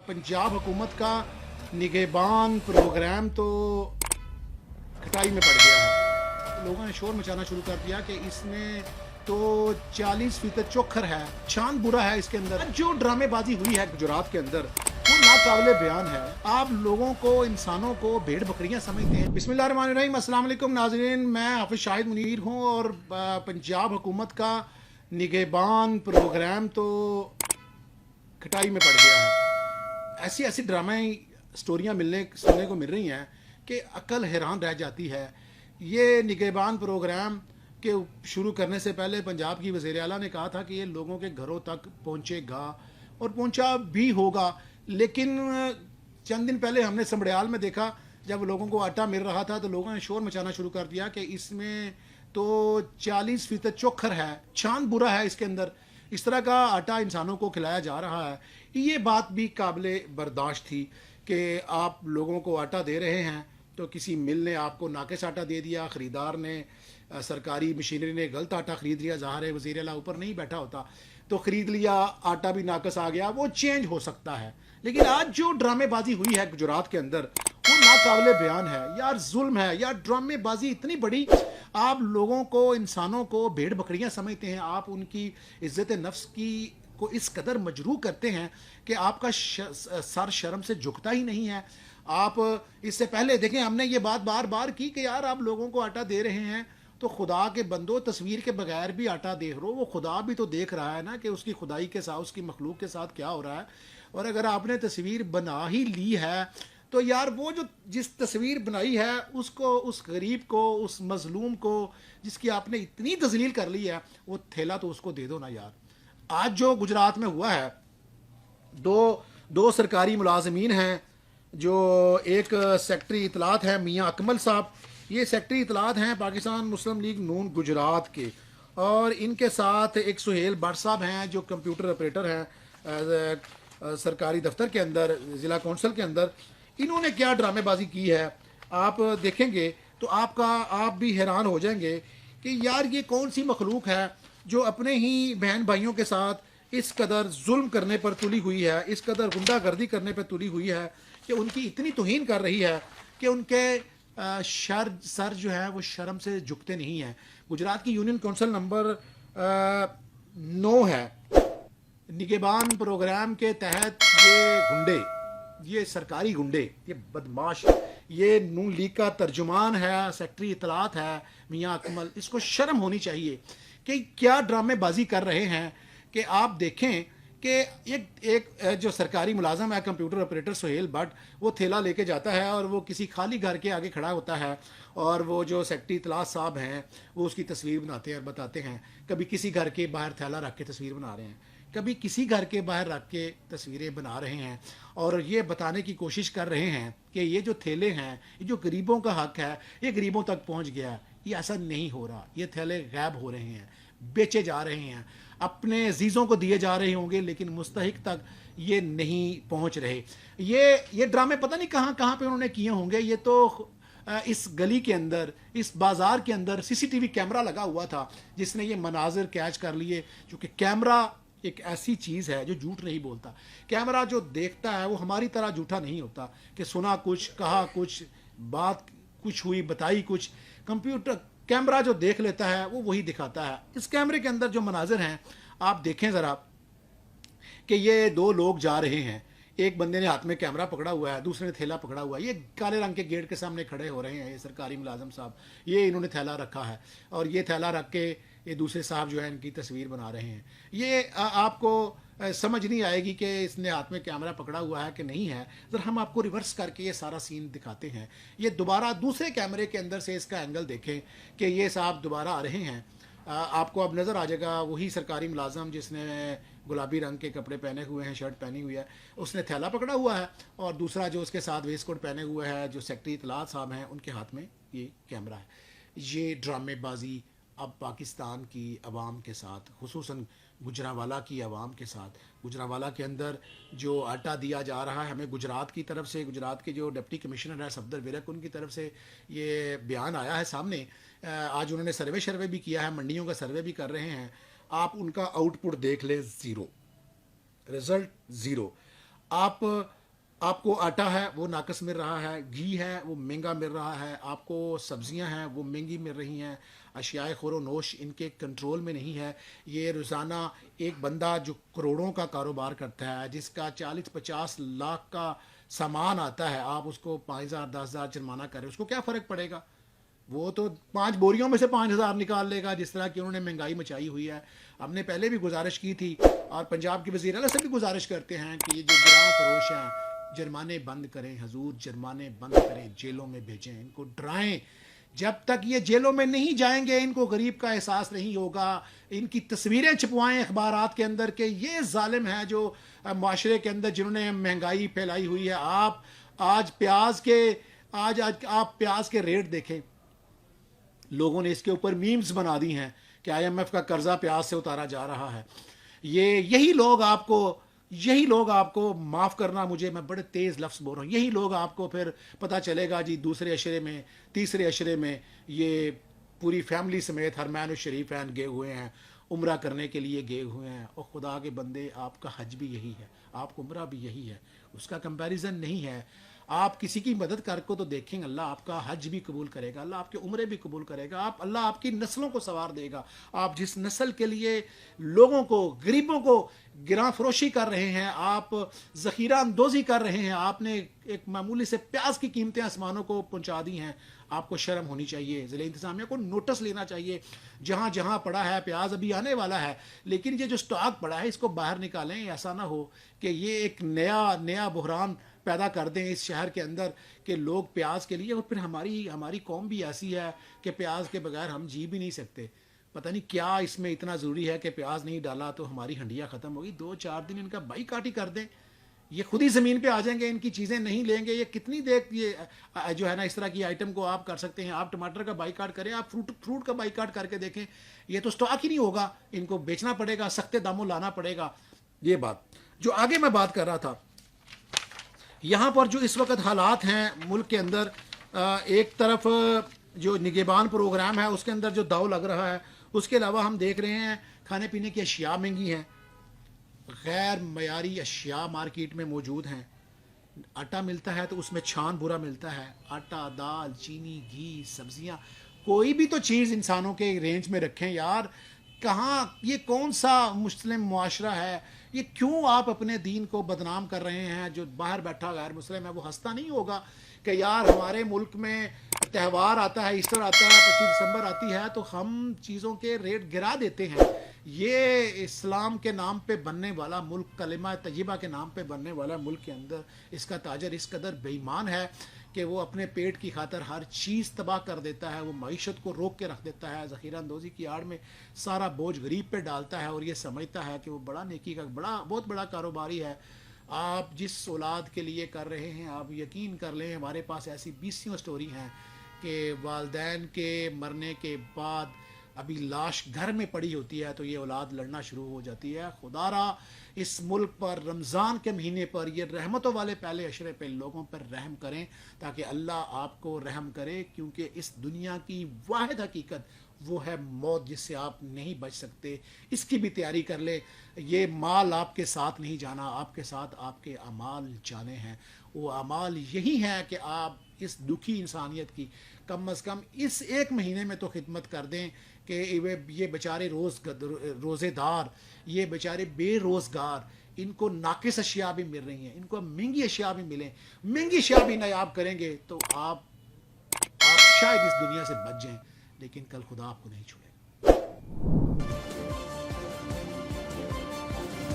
पंजाब हुकूमत का निगहबान प्रोग्राम तो खटाई में पड़ गया है। लोगों ने शोर मचाना शुरू कर दिया कि इसमें तो 40% चोखर है, चांद बुरा है। इसके अंदर जो ड्रामेबाजी हुई है गुजरात के अंदर वो नाकाबिले बयान है। आप लोगों को, इंसानों को भेड़ बकरियां समझते हैं। बिस्मिल्लाहिर्रहमानिर्रहीम, अस्सलाम वालेकुम नाज़रीन, मैं हाफिज शाहिद मुनीर हूँ और पंजाब हुकूमत का निगहबान प्रोग्राम तो खटाई में पड़ गया है। ऐसी ऐसी ड्रामाई स्टोरियाँ सुनने को मिल रही हैं कि अकल हैरान रह जाती है। ये निगहबान प्रोग्राम के शुरू करने से पहले पंजाब की वज़ीर आला ने कहा था कि ये लोगों के घरों तक पहुंचेगा और पहुंचा भी होगा, लेकिन चंद दिन पहले हमने समड़ियाल में देखा, जब लोगों को आटा मिल रहा था तो लोगों ने शोर मचाना शुरू कर दिया कि इसमें तो 40% चोखर है, चांद बुरा है। इसके अंदर इस तरह का आटा इंसानों को खिलाया जा रहा है। ये बात भी काबिले बर्दाश्त थी कि आप लोगों को आटा दे रहे हैं तो किसी मिल ने आपको नाकिस आटा दे दिया, ख़रीदार ने, सरकारी मशीनरी ने गलत आटा ख़रीद लिया। ज़ाहिर है वज़ीर आला ऊपर नहीं बैठा होता तो ख़रीद लिया, आटा भी नाकिस आ गया, वो चेंज हो सकता है। लेकिन आज जो ड्रामेबाजी हुई है गुजरात के अंदर वो नाकाबिले बयान है यार। जुल्म है यार, ड्रामेबाजी इतनी बड़ी। आप लोगों को, इंसानों को भेड़ बकरियां समझते हैं। आप उनकी इज्जत नफ्स की को इस कदर मजरूह करते हैं कि आपका सर शर्म से झुकता ही नहीं है। आप इससे पहले देखें, हमने ये बात बार बार की कि यार आप लोगों को आटा दे रहे हैं तो खुदा के बंदो, तस्वीर के बगैर भी आटा दे रहे हो। वो खुदा भी तो देख रहा है ना कि उसकी खुदाई के साथ, उसकी मखलूक के साथ क्या हो रहा है। और अगर आपने तस्वीर बना ही ली है तो यार वो जो जिस तस्वीर बनाई है उसको, उस गरीब को, उस मजलूम को जिसकी आपने इतनी तजलील कर ली है, वो थैला तो उसको दे दो ना यार। आज जो गुजरात में हुआ है, दो सरकारी मुलाजमीन हैं, जो एक सेक्रेटरी इतलात है मियाँ अकमल साहब। ये सेक्रेटरी इतलात हैं पाकिस्तान मुस्लिम लीग नून गुजरात के, और इनके साथ एक सुहेल भट्ट साहब हैं जो कंप्यूटर ऑपरेटर हैं सरकारी दफ्तर के अंदर, ज़िला कौंसल के अंदर। इन्होंने क्या ड्रामेबाजी की है आप देखेंगे तो आप भी हैरान हो जाएंगे कि यार ये कौन सी मखलूक है जो अपने ही बहन भाइयों के साथ इस कदर जुल्म करने पर तुली हुई है, इस कदर गुंडागर्दी करने पर तुली हुई है कि उनकी इतनी तौहीन कर रही है कि उनके सर जो है वो शर्म से झुकते नहीं हैं। गुजरात की यूनियन कौंसिल नंबर 9 है। निगहबान प्रोग्राम के तहत ये गुंडे, ये सरकारी गुंडे, ये बदमाश, ये नून लीग का तर्जुमान है, सेक्रेटरी इतलात है मियाँ अकमल, इसको शर्म होनी चाहिए कि क्या ड्रामेबाजी कर रहे हैं। कि आप देखें कि एक जो सरकारी मुलाजम है कंप्यूटर ऑपरेटर सुहेल भट्ट, वो थैला लेके जाता है और वो किसी खाली घर के आगे खड़ा होता है और वो जो सेक्रेटरी इतलात साहब हैं वो उसकी तस्वीर बनाते हैं और बताते हैं। कभी किसी घर के बाहर थैला रख के तस्वीर बना रहे हैं, कभी किसी घर के बाहर रख के तस्वीरें बना रहे हैं, और ये बताने की कोशिश कर रहे हैं कि ये जो थैले हैं, ये जो गरीबों का हक है, ये गरीबों तक पहुंच गया है। ये ऐसा नहीं हो रहा, ये थैले गायब हो रहे हैं, बेचे जा रहे हैं, अपने अजीज़ों को दिए जा रहे होंगे, लेकिन मुस्तहिक तक ये नहीं पहुंच रहे। ये ड्रामे पता नहीं कहाँ कहाँ पे उन्होंने किए होंगे। ये तो इस गली के अंदर, इस बाज़ार के अंदर सीसीटीवी कैमरा लगा हुआ था जिसने ये मनाजिर कैच कर लिए। क्योंकि कैमरा एक ऐसी चीज़ है जो झूठ नहीं बोलता। कैमरा जो देखता है वो हमारी तरह झूठा नहीं होता कि सुना कुछ, कहा कुछ, बात कुछ हुई, बताई कुछ। कंप्यूटर कैमरा जो देख लेता है वो वही दिखाता है। इस कैमरे के अंदर जो मनाजिर हैं आप देखें ज़रा कि ये दो लोग जा रहे हैं, एक बंदे ने हाथ में कैमरा पकड़ा हुआ है, दूसरे ने थैला पकड़ा हुआ है। ये काले रंग के गेट के सामने खड़े हो रहे हैं ये सरकारी मुलाजम साहब, ये इन्होंने थैला रखा है और ये थैला रख के ये दूसरे साहब जो है इनकी तस्वीर बना रहे हैं। ये आपको समझ नहीं आएगी कि इसने हाथ में कैमरा पकड़ा हुआ है कि नहीं है। ज़रा हम आपको रिवर्स करके ये सारा सीन दिखाते हैं। ये दोबारा दूसरे कैमरे के अंदर से इसका एंगल देखें कि ये साहब दोबारा आ रहे हैं। आपको अब नज़र आ जाएगा वही सरकारी मुलाजम जिसने गुलाबी रंग के कपड़े पहने हुए हैं, शर्ट पहनी हुई है, उसने थैला पकड़ा हुआ है, और दूसरा जो उसके साथ वेस्ट कोट पहने हुए है, जो सेक्रेटरी इतलात साहब हैं, उनके हाथ में ये कैमरा है। ये ड्रामेबाजी अब पाकिस्तान की आवाम के साथ, खुसूसन गुजरांवाला की आवाम के साथ, गुजरांवाला के अंदर जो आटा दिया जा रहा है, हमें गुजरात की तरफ से, गुजरात के जो डिप्टी कमिश्नर है सफदर विरक, उनकी तरफ से ये बयान आया है सामने। आज उन्होंने सर्वे भी किया है, मंडियों का सर्वे भी कर रहे हैं। आप उनका आउटपुट देख लें, ज़ीरो, रिज़ल्ट ज़ीरो। आप آپ کو آٹا ہے وہ ناقص مل رہا ہے، گھی ہے وہ مہنگا مل رہا ہے، آپ کو سبزیاں ہیں وہ مہنگی مل رہی ہیں، اشیاء خور و نوش ان کے کنٹرول میں نہیں ہے۔ یہ روزانہ ایک بندہ جو کروڑوں کا کاروبار کرتا ہے، جس کا 40-50 لاکھ کا سامان آتا ہے، آپ اس کو 5,000 10,000 جرمانہ کریں، اس کو کیا فرق پڑے گا؟ وہ تو 5 بوریوں میں سے 5,000 نکال لے گا، جس طرح کہ انہوں نے مہنگائی مچائی ہوئی ہے۔ ہم نے پہلے بھی گزارش کی تھی اور پنجاب کے وزیر اعلیٰ سے بھی گزارش کرتے ہیں کہ یہ جو گراں فروش ہیں جرمانے بند کریں، حضور جرمانے بند کریں، جیلوں میں بھیجیں، ان کو ڈرائیں۔ جب تک یہ جیلوں میں نہیں جائیں گے ان کو غریب کا احساس نہیں ہوگا۔ ان کی تصویریں چھپوائیں اخبارات کے اندر کہ یہ ظالم ہے جو معاشرے کے اندر جنہوں نے مہنگائی پھیلائی ہوئی ہے۔ آپ آپ پیاز کے ریٹ دیکھیں، لوگوں نے اس کے اوپر میمز بنا دی ہیں کہ آئی ایم ایف کا قرضہ پیاز سے اتارا جا رہا ہے۔ یہی لوگ آپ کو معاف کرنا، مجھے میں بڑے تیز لفظ بول رہا ہوں، یہی لوگ آپ کو پھر پتہ چلے گا جی دوسرے عشرے میں، تیسرے عشرے میں یہ پوری فیملی سمیت حرمین الشریفین گئے ہوئے ہیں، عمرہ کرنے کے لیے گئے ہوئے ہیں۔ اور خدا کے بندے، آپ کا حج بھی یہی ہے، آپ کا عمرہ بھی یہی ہے، اس کا کمپیریزن نہیں ہے۔ آپ کسی کی مدد کر کو تو دیکھیں، اللہ آپ کا حج بھی قبول کرے گا، اللہ آپ کے عمرے بھی قبول کرے گا، اللہ آپ کی نسلوں کو سنوار دے گا۔ آپ جس نسل کے لیے لوگوں کو، غریبوں کو گراں فروشی کر رہے ہیں، آپ ذخیرہ اندوزی کر رہے ہیں، آپ نے ایک معمولی سے پیاز کی قیمتیں آسمانوں کو پہنچا دی ہیں، آپ کو شرم ہونی چاہیے، ضلع انتظامیہ کو نوٹس لینا چاہیے۔ جہاں جہاں پڑا ہے، پیاز ابھی آنے والا ہے، لیکن یہ جو سٹاک پڑا ہے اس کو باہر نکالیں، ایسا نہ ہو کہ یہ ایک نیا بحران پیدا کر دیں اس شہر کے اندر کہ لوگ پیاز کے لیے، اور پھر ہماری قوم بھی ایسی ہے کہ پیاز کے بغیر ہم جی بھی نہیں سکتے۔ پتہ نہیں کیا اس میں اتنا ضروری ہے کہ پیاز نہیں ڈالا تو ہماری ہنڈیاں ختم ہوگی۔ 2-4 دن ان کا بائیکاٹ ہی کر دیں، یہ خود ہی زمین پہ آ جائیں گے، ان کی چیزیں نہیں لیں گے۔ یہ کتنی دیر یہ جو ہے نا اس طرح کی آئٹم کو آپ کر سکتے ہیں؟ آپ ٹماٹر کا بائیکاٹ کریں، آپ فروٹ کا بائیکاٹ کر کے دیکھیں، یہ تو سٹاک ہی نہیں ہوگا، ان کو بیچنا پڑے گا، سختے داموں لانا پڑے گا۔ یہ بات جو آگے میں بات کر رہا تھا، یہاں پر جو اس وقت حالات ہیں ملک کے اندر، ایک طرف جو نگہبان پروگرام ہے اس کے اندر جو داؤ لگ رہا ہے، اس کے علاوہ ہم دیکھ رہے ہیں کھانے پینے کی اشیاء مہنگی ہیں، غیر معیاری اشیاء مارکیٹ میں موجود ہیں۔ آٹا ملتا ہے تو اس میں چھان برا ملتا ہے، آٹا، دال، چینی، گھی، سبزیاں، کوئی بھی تو چیز انسانوں کے رینج میں رکھیں یار۔ کہاں یہ کون سا مسلم معاشرہ ہے؟ یہ کیوں آپ اپنے دین کو بدنام کر رہے ہیں؟ جو باہر بیٹھا غیر مسلم ہے وہ ہنستا نہیں ہوگا کہ یار ہمارے ملک میں تہوار آتا ہے، ایسٹر آتا ہے، 25 دسمبر آتی ہے تو ہم چیزوں کے ریٹ گرا دیتے ہیں۔ یہ اسلام کے نام پہ بننے والا ملک، کلمہ طیبہ کے نام پہ بننے والا ملک کے اندر اس کا تاجر اس قدر بے ایمان ہے کہ وہ اپنے پیٹ کی خاطر ہر چیز تباہ کر دیتا ہے، وہ معیشت کو روک کے رکھ دیتا ہے، ذخیرہ اندوزی کی آڑ میں سارا بوجھ غریب پہ ڈالتا ہے، اور یہ سمجھتا ہے کہ وہ بڑا نیکی کا بہت بڑا کاروباری ہے۔ آپ جس اولاد کے لیے کر رہے ہیں، آپ یقین کر لیں ہمارے پاس ایسی 20 سٹوری ہیں کہ والدین کے مرنے کے بعد ابھی لاش گھر میں پڑی ہوتی ہے تو یہ اولاد لڑنا شروع ہو جاتی ہے۔ خدا را اس ملک پر رمضان کے مہینے پر، یہ رحمتوں والے پہلے عشرے پہ لوگوں پر رحم کریں تاکہ اللہ آپ کو رحم کرے، کیونکہ اس دنیا کی واحد حقیقت وہ ہے موت جس سے آپ نہیں بچ سکتے۔ اس کی بھی تیاری کر لے۔ یہ مال آپ کے ساتھ نہیں جانا، آپ کے ساتھ آپ کے اعمال جانے ہیں۔ وہ اعمال یہی ہیں کہ آپ اس دکھی انسانیت کی کم از کم اس ایک مہینے میں تو خدمت کر دیں کہ یہ بیچارے روزے دار، یہ بیچارے بے روزگار، ان کو ناقص اشیاء بھی مل رہی ہیں، ان کو مہنگی اشیاء بھی ملیں، مہنگی اشیاء بھی نایاب کریں گے تو آپ شاید اس دنیا سے بچ جائیں، لیکن کل خدا آپ کو نہیں چھوڑے گا۔